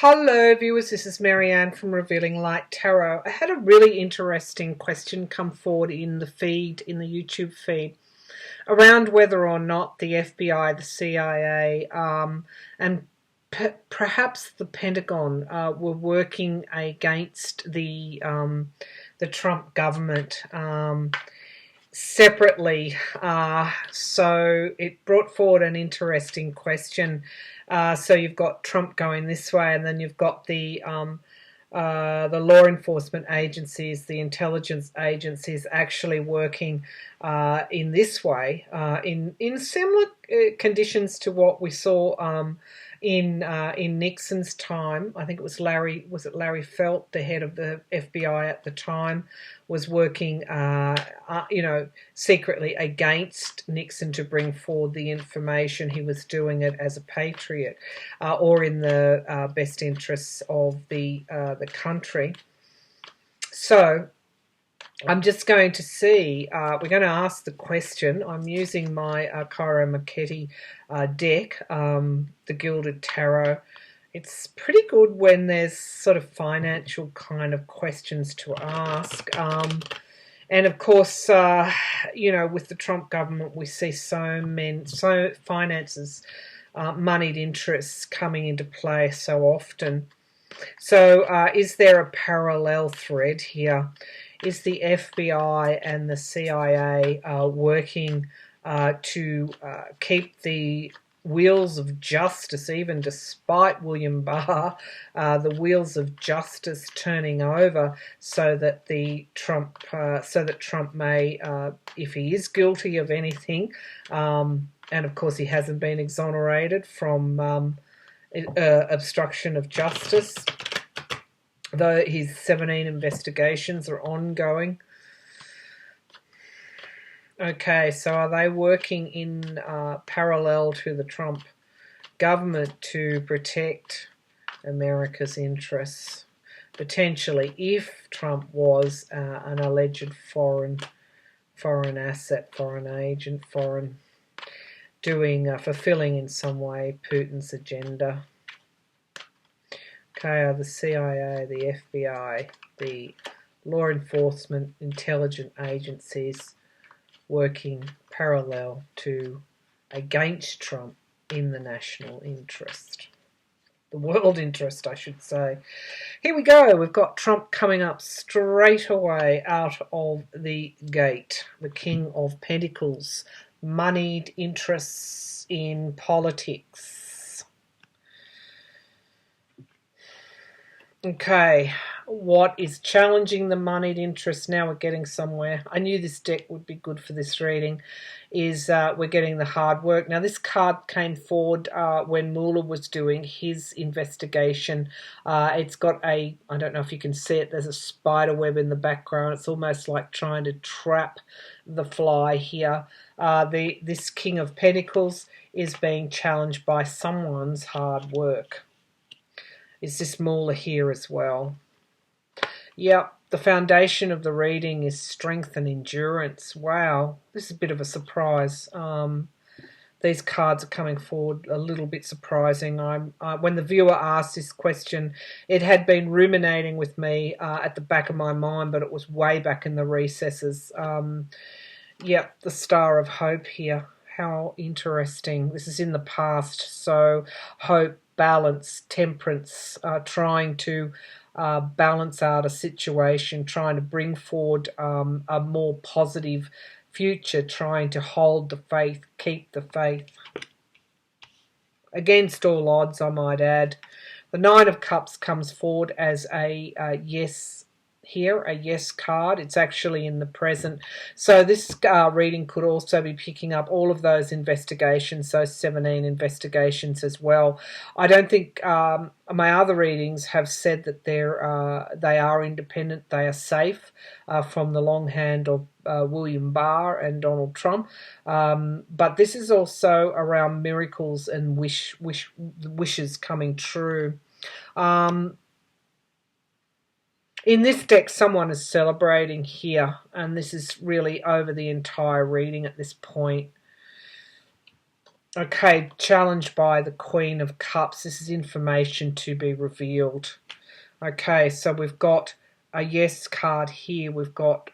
Hello viewers, this is Marianne from Revealing Light Tarot. I had a really interesting question come forward in the feed, in the YouTube feed, around whether or not the FBI, the CIA, and perhaps the Pentagon were working against the Trump government separately. So it brought forward an interesting question. So you've got Trump going this way, and then you've got the law enforcement agencies, the intelligence agencies actually working in this way, in similar conditions to what we saw in Nixon's time. I think it was Larry Felt, the head of the FBI at the time, was working, secretly against Nixon to bring forward the information. He was doing it as a patriot, or in the best interests of the country. So I'm just going to see, we're going to ask the question. I'm using my Cairo Marchetti deck, the Gilded Tarot. It's pretty good when there's sort of financial kind of questions to ask. And of course, with the Trump government, we see so finances, moneyed interests coming into play so often. So is there a parallel thread here? Is the FBI and the CIA working to keep the wheels of justice, even despite William Barr, the wheels of justice turning over, so that Trump may, if he is guilty of anything, and of course he hasn't been exonerated from obstruction of justice, though his 17 investigations are ongoing. Okay, so are they working in parallel to the Trump government to protect America's interests? Potentially, if Trump was an alleged foreign asset, foreign agent, fulfilling in some way Putin's agenda. Okay, are the CIA, the FBI, the law enforcement intelligence agencies working parallel to against Trump in the national interest? The world interest, I should say. Here we go. We've got Trump coming up straight away out of the gate. The King of Pentacles. Moneyed interests in politics. Okay, what is challenging the moneyed interest? Now we're getting somewhere. I knew this deck would be good for this reading. Is we're getting the hard work. Now this card came forward when Mueller was doing his investigation. It's got I don't know if you can see it, there's a spider web in the background. It's almost like trying to trap the fly here. This King of Pentacles is being challenged by someone's hard work. Is this Mueller here as well? Yep, the foundation of the reading is strength and endurance. Wow, this is a bit of a surprise. These cards are coming forward a little bit surprising. When the viewer asked this question, it had been ruminating with me at the back of my mind, but it was way back in the recesses. Yep, the Star of Hope here. How interesting. This is in the past, so hope, balance, temperance, trying to balance out a situation, trying to bring forward a more positive future, trying to hold the faith, keep the faith. Against all odds, I might add. The Nine of Cups comes forward as a yes here, a yes card. It's actually in the present. So this reading could also be picking up all of those investigations, those 17 investigations as well. I don't think my other readings have said that they are independent, they are safe from the long hand of William Barr and Donald Trump. But this is also around miracles and wishes coming true. In this deck, someone is celebrating here, and this is really over the entire reading at this point. Okay, challenged by the Queen of Cups. This is information to be revealed. Okay, so we've got a yes card here. We've got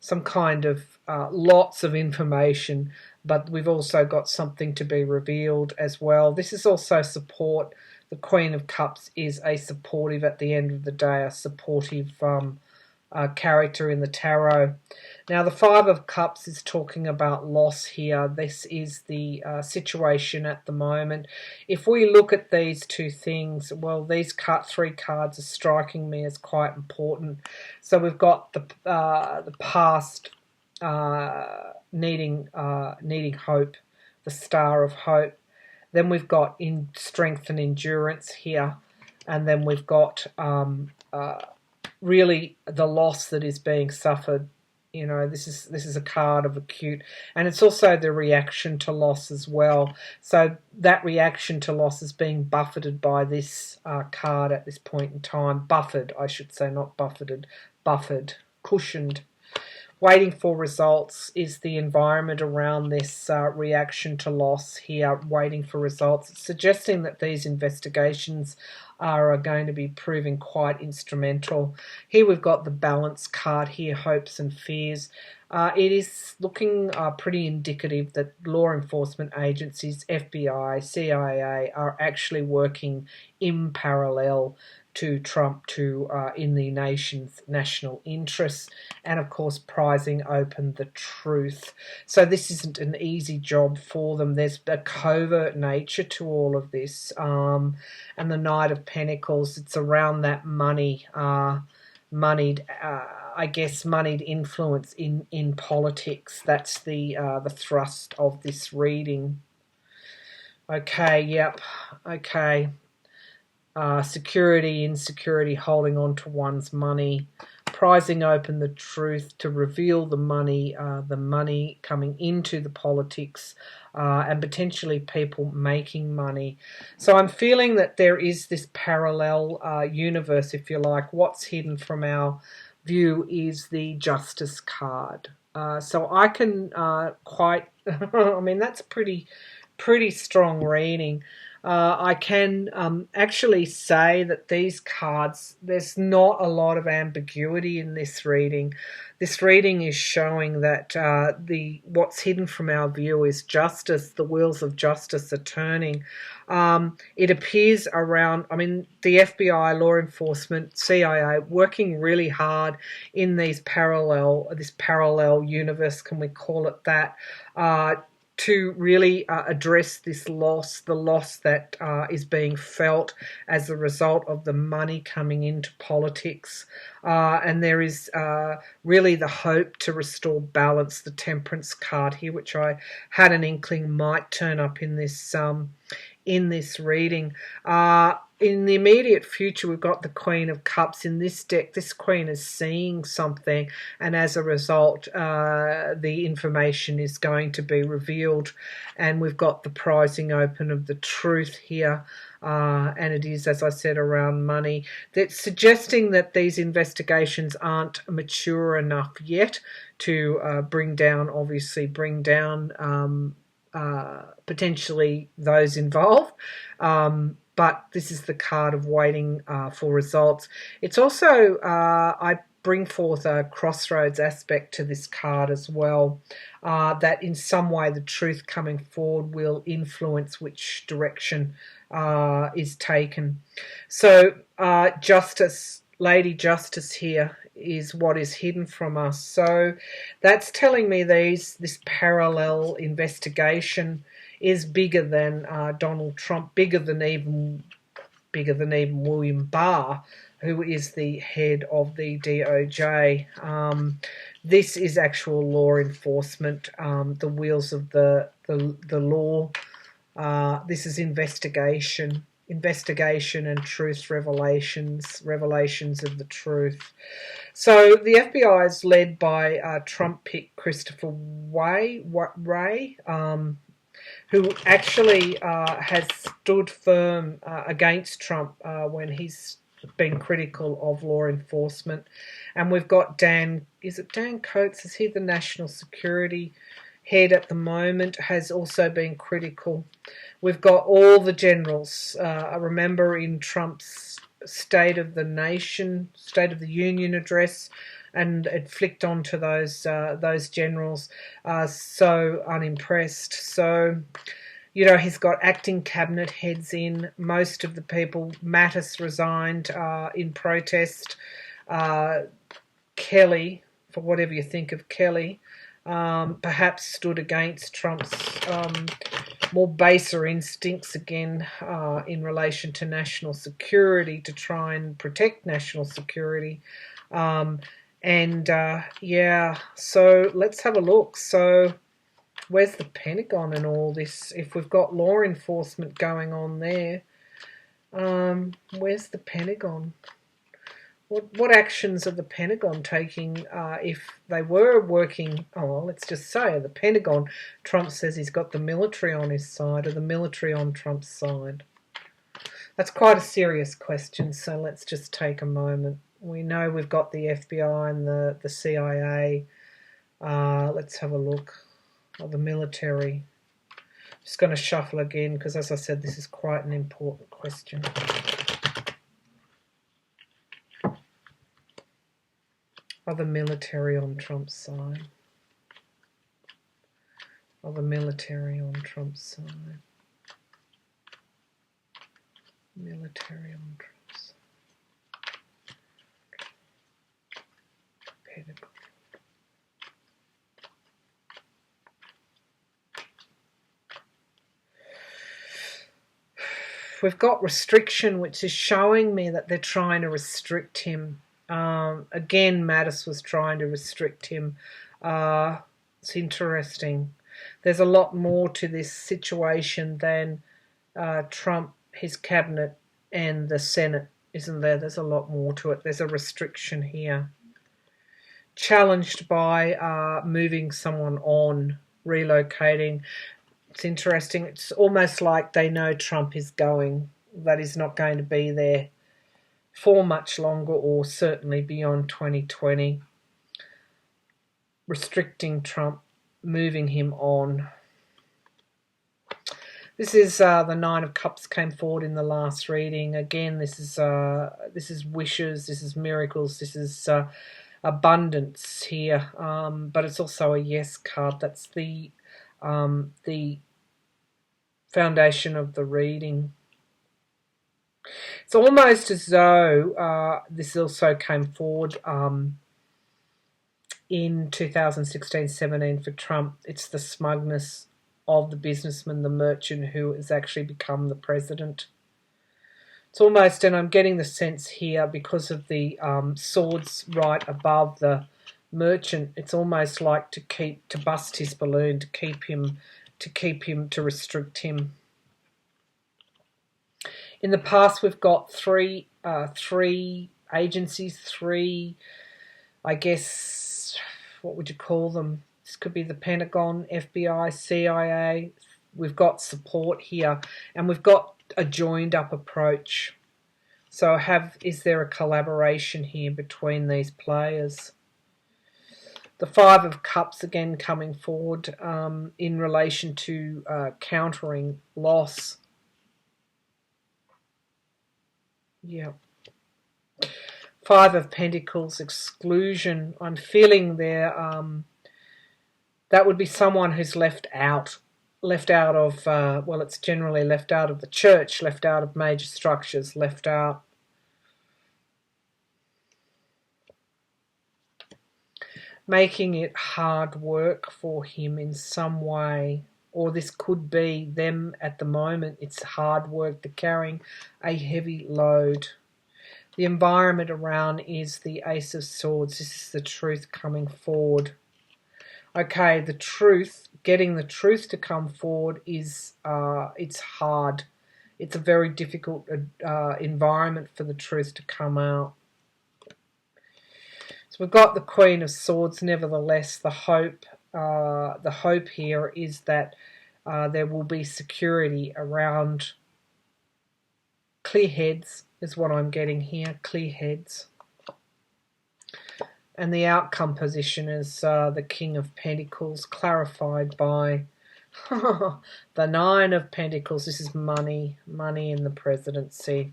some kind of lots of information, but we've also got something to be revealed as well. This is also support. The Queen of Cups is a supportive, at the end of the day, a supportive character in the tarot. Now, the Five of Cups is talking about loss here. This is the situation at the moment. If we look at these two things, well, these three cards are striking me as quite important. So we've got the past needing hope, the Star of Hope. Then we've got in strength and endurance here, and then we've got really the loss that is being suffered. You know, this is a card of acute, and it's also the reaction to loss as well. So that reaction to loss is being buffeted by this card at this point in time. Buffered, I should say, not buffeted. Buffered, cushioned. Waiting for results is the environment around this reaction to loss here, waiting for results. It's suggesting that these investigations are going to be proving quite instrumental. Here we've got the balance card here, hopes and fears. It is looking pretty indicative that law enforcement agencies, FBI, CIA, are actually working in parallel to Trump in the nation's national interests, and of course prizing open the truth. So this isn't an easy job for them. There's a covert nature to all of this, and the Knight of Pentacles, it's around that moneyed influence in politics. That's the thrust of this reading. Okay, yep, okay. Security, insecurity, holding on to one's money, prizing open the truth to reveal the money coming into the politics, and potentially people making money. So I'm feeling that there is this parallel universe, if you like. What's hidden from our view is the Justice card. So I can quite, I mean, that's pretty strong reading. I can actually say that these cards, there's not a lot of ambiguity in this reading. This reading is showing that what's hidden from our view is justice. The wheels of justice are turning. It appears around, I mean, the FBI, law enforcement, CIA, working really hard in this parallel universe, can we call it that, to really address this loss, the loss that is being felt as a result of the money coming into politics. And there is really the hope to restore balance, the Temperance card here, which I had an inkling might turn up in this reading. In the immediate future, we've got the Queen of Cups. In this deck, this Queen is seeing something, and as a result, the information is going to be revealed. And we've got the prizing open of the truth here, and it is, as I said, around money. That's suggesting that these investigations aren't mature enough yet to bring down potentially those involved. But this is the card of waiting for results. It's also, I bring forth a crossroads aspect to this card as well, that in some way the truth coming forward will influence which direction is taken. So justice, Lady Justice here is what is hidden from us. So that's telling me this parallel investigation is bigger than Donald Trump, bigger than even William Barr, who is the head of the DOJ. This is actual law enforcement, the wheels of the law. This is investigation and truth, revelations of the truth. So the FBI is led by Trump pick Christopher Wray, who actually has stood firm against Trump when he's been critical of law enforcement. And we've got Dan Coates, is he the national security? head at the moment has also been critical. We've got all the generals. I remember in Trump's State of the Nation, State of the Union address, and it flicked onto those generals, so unimpressed. So, you know, he's got acting cabinet heads in. Most of the people, Mattis resigned in protest. Kelly, for whatever you think of Kelly, perhaps stood against Trump's more baser instincts again in relation to national security, to try and protect national security. Yeah, so let's have a look. So where's the Pentagon in all this? If we've got law enforcement going on there, where's the Pentagon? What actions are the Pentagon taking if they were working? Oh, well, let's just say the Pentagon, Trump says he's got the military on his side, or the military on Trump's side. That's quite a serious question, so let's just take a moment. We know we've got the FBI and the CIA. Let's have a look. Oh, the military. Just going to shuffle again because, as I said, this is quite an important question. Are the military on Trump's side? Are the military on Trump's side? Military on Trump's side. Pentagon. We've got restriction, which is showing me that they're trying to restrict him. Again, Mattis was trying to restrict him. It's interesting. There's a lot more to this situation than Trump, his cabinet, and the Senate, isn't there? There's a lot more to it. There's a restriction here. Challenged by moving someone on, relocating. It's interesting. It's almost like they know Trump is going, that he's not going to be there for much longer, or certainly beyond 2020. Restricting Trump, moving him on. This is the Nine of Cups came forward in the last reading. Again, this is wishes, this is miracles, this is abundance here. But it's also a yes card. That's the foundation of the reading. It's almost as though this also came forward in 2016-17 for Trump. It's the smugness of the businessman, the merchant, who has actually become the president. It's almost, and I'm getting the sense here because of the swords right above the merchant, it's almost like to bust his balloon, to restrict him. In the past, we've got three agencies, I guess, what would you call them? This could be the Pentagon, FBI, CIA. We've got support here, and we've got a joined-up approach. So is there a collaboration here between these players? The Five of Cups again coming forward in relation to countering loss. Yeah. Five of Pentacles, exclusion. I'm feeling there that would be someone who's left out of, well, it's generally left out of the church, left out of major structures, left out. Making it hard work for him in some way. Or this could be them at the moment. It's hard work. They're carrying a heavy load. The environment around is the Ace of Swords. This is the truth coming forward. Okay, the truth, getting the truth to come forward is, it's hard. It's a very difficult environment for the truth to come out. So we've got the Queen of Swords. Nevertheless, the hope here is that there will be security around. Clear heads is what I'm getting here. Clear heads. And the outcome position is the King of Pentacles, clarified by the Nine of Pentacles. This is money in the presidency.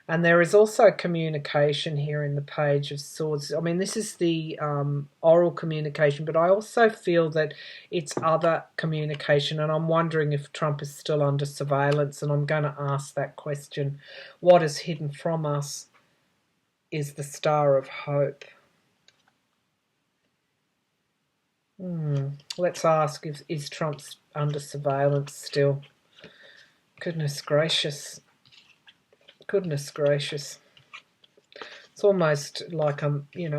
And there is also communication here in the Page of Swords. I mean, this is the oral communication, but I also feel that it's other communication, and I'm wondering if Trump is still under surveillance, and I'm going to ask that question. What is hidden from us is the Star of Hope. Let's ask, is Trump under surveillance still? Goodness gracious. Goodness gracious. It's almost like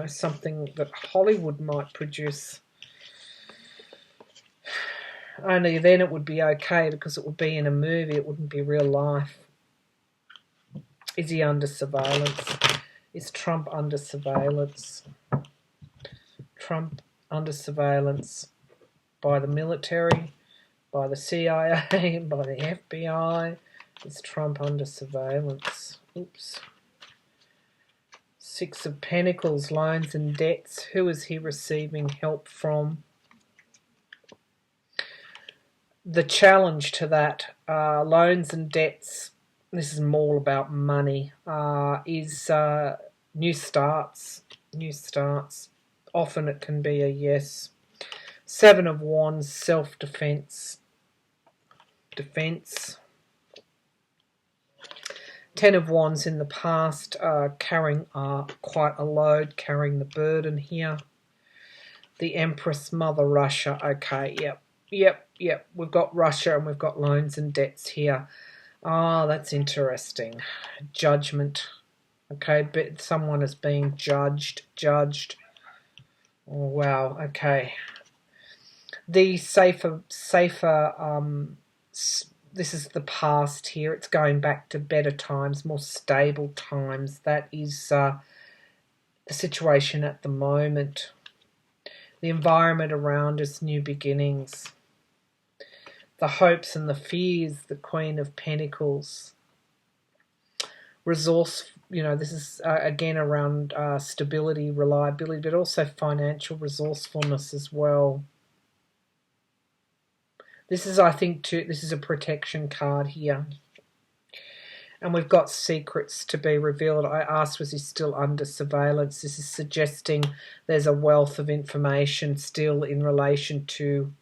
something that Hollywood might produce. Only then it would be okay, because it would be in a movie, it wouldn't be real life. Is he under surveillance? Is Trump under surveillance? Trump under surveillance by the military, by the CIA, by the FBI. Is Trump under surveillance? Oops. Six of Pentacles, loans and debts. Who is he receiving help from? The challenge to that, loans and debts, this is more about money, is new starts. New starts. Often it can be a yes. Seven of Wands, self-defense. Defense. Ten of Wands in the past, carrying quite a load, carrying the burden here. The Empress, Mother Russia. Okay, yep. We've got Russia and we've got loans and debts here. Oh, that's interesting. Judgment. Okay, but someone is being judged. Oh, wow, okay. The safer this is the past here. It's going back to better times, more stable times. That is the situation at the moment. The environment around us, new beginnings. The hopes and the fears, the Queen of Pentacles. Resource, this is again around stability, reliability, but also financial resourcefulness as well. This is, I think, this is a protection card here. And we've got secrets to be revealed. I asked, was he still under surveillance? This is suggesting there's a wealth of information still in relation to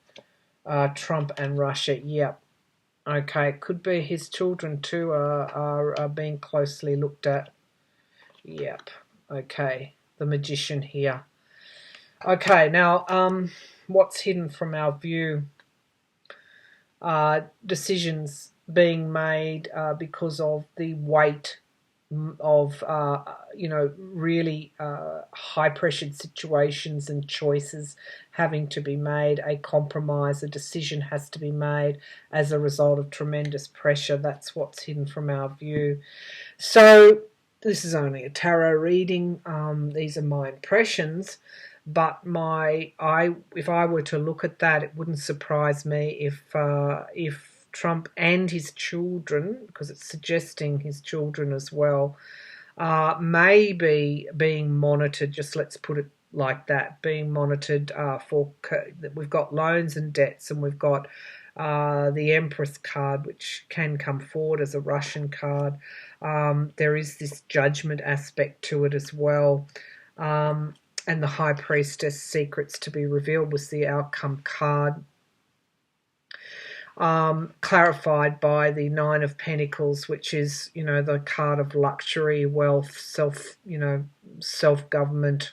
Trump and Russia. Yep. Okay, it could be his children too are being closely looked at. Yep. Okay, the Magician here. Okay, now what's hidden from our view? Decisions being made because of the weight of really high pressured situations and choices having to be made. A compromise, a decision has to be made as a result of tremendous pressure. That's what's hidden from our view. So this is only a tarot reading. These are my impressions. But if I were to look at that, it wouldn't surprise me if Trump and his children, because it's suggesting his children as well, may be being monitored. Just let's put it like that, being monitored we've got loans and debts, and we've got the Empress card, which can come forward as a Russian card. There is this judgment aspect to it as well. And the High Priestess, secrets to be revealed, was the outcome card. Clarified by the Nine of Pentacles, which is, the card of luxury, wealth, self-government,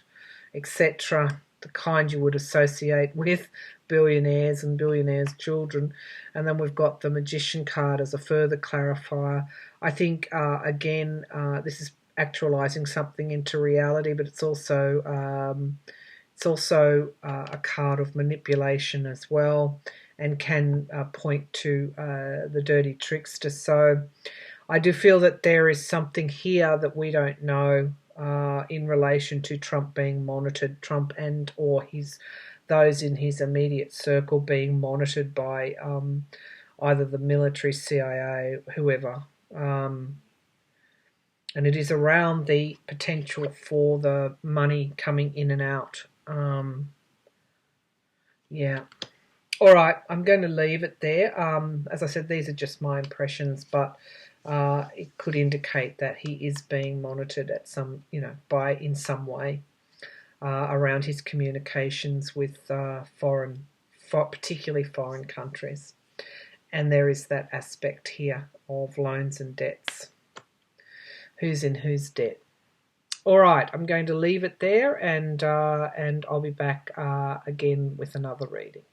etc. The kind you would associate with billionaires and billionaires' children. And then we've got the Magician card as a further clarifier. I think, again, this is actualizing something into reality, but it's also a card of manipulation as well, and can point to the dirty trickster. So I do feel that there is something here that we don't know in relation to Trump being monitored, Trump and or those in his immediate circle being monitored by either the military, CIA, whoever. And it is around the potential for the money coming in and out. Yeah. All right, I'm going to leave it there. As I said, these are just my impressions, but it could indicate that he is being monitored at some, in some way around his communications with particularly foreign countries. And there is that aspect here of loans and debts. Who's in whose debt? All right, I'm going to leave it there, and I'll be back again with another reading.